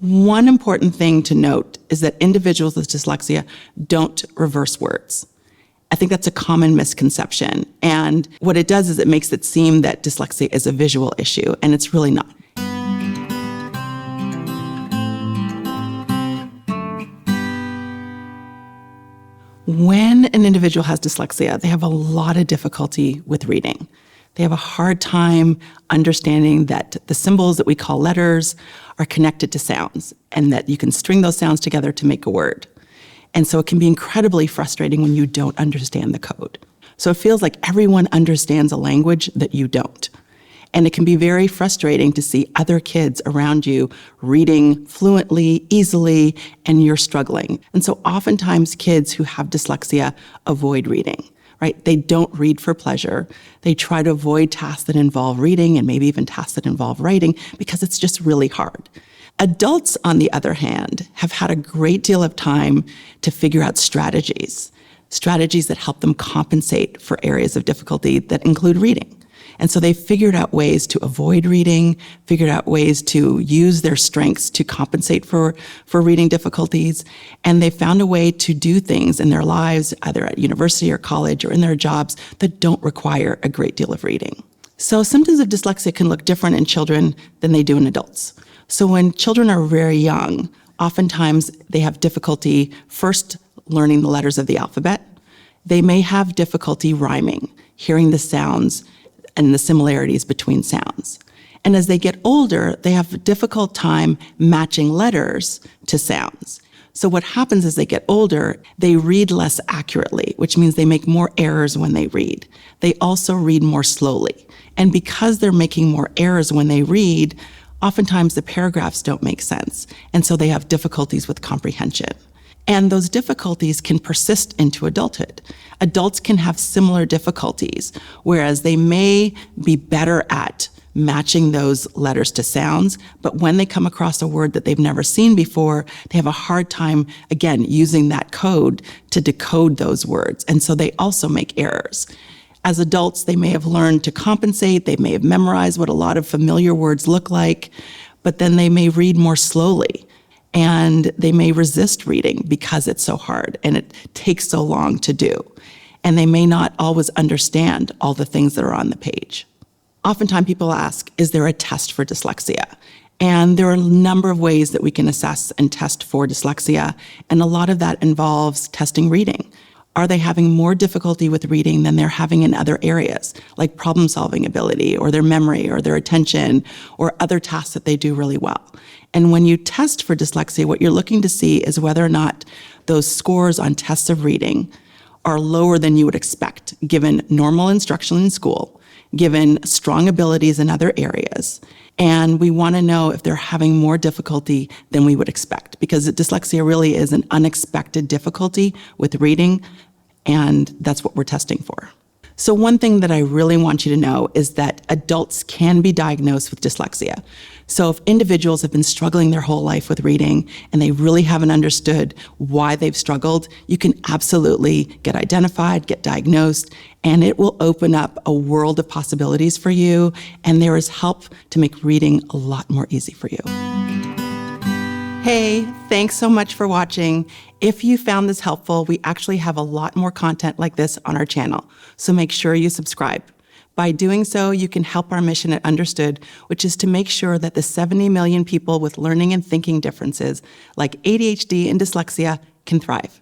One important thing to note is that individuals with dyslexia don't reverse words. I think that's a common misconception. And what it does is it makes it seem that dyslexia is a visual issue, and it's really not. When an individual has dyslexia, they have a lot of difficulty with reading. They have a hard time understanding that the symbols that we call letters are connected to sounds, and that you can string those sounds together to make a word. And so it can be incredibly frustrating when you don't understand the code. So it feels like everyone understands a language that you don't. And it can be very frustrating to see other kids around you reading fluently, easily, and you're struggling. And so oftentimes kids who have dyslexia avoid reading, right? They don't read for pleasure. They try to avoid tasks that involve reading and maybe even tasks that involve writing because it's just really hard. Adults, on the other hand, have had a great deal of time to figure out strategies that help them compensate for areas of difficulty that include reading. And so they've figured out ways to avoid reading, figured out ways to use their strengths to compensate for reading difficulties, and they found a way to do things in their lives, either at university or college or in their jobs, that don't require a great deal of reading. So symptoms of dyslexia can look different in children than they do in adults. So when children are very young, oftentimes they have difficulty first learning the letters of the alphabet. They may have difficulty rhyming, hearing the sounds and the similarities between sounds. And as they get older, they have a difficult time matching letters to sounds. So what happens as they get older, they read less accurately, which means they make more errors when they read. They also read more slowly. And because they're making more errors when they read, oftentimes the paragraphs don't make sense. And so they have difficulties with comprehension. And those difficulties can persist into adulthood. Adults can have similar difficulties, whereas they may be better at matching those letters to sounds, but when they come across a word that they've never seen before, they have a hard time, again, using that code to decode those words. And so they also make errors. As adults, they may have learned to compensate, they may have memorized what a lot of familiar words look like, but then they may read more slowly. And they may resist reading because it's so hard and it takes so long to do. And they may not always understand all the things that are on the page. Oftentimes people ask, is there a test for dyslexia? And there are a number of ways that we can assess and test for dyslexia. And a lot of that involves testing reading. Are they having more difficulty with reading than they're having in other areas, like problem-solving ability or their memory or their attention or other tasks that they do really well? And when you test for dyslexia, what you're looking to see is whether or not those scores on tests of reading are lower than you would expect, given normal instruction in school, given strong abilities in other areas. And we want to know if they're having more difficulty than we would expect, because dyslexia really is an unexpected difficulty with reading, and that's what we're testing for. So one thing that I really want you to know is that adults can be diagnosed with dyslexia. So if individuals have been struggling their whole life with reading and they really haven't understood why they've struggled, you can absolutely get identified, get diagnosed, and it will open up a world of possibilities for you, and there is help to make reading a lot more easy for you. Hey, thanks so much for watching. If you found this helpful, we actually have a lot more content like this on our channel, so make sure you subscribe. By doing so, you can help our mission at Understood, which is to make sure that the 70 million people with learning and thinking differences, like ADHD and dyslexia, can thrive.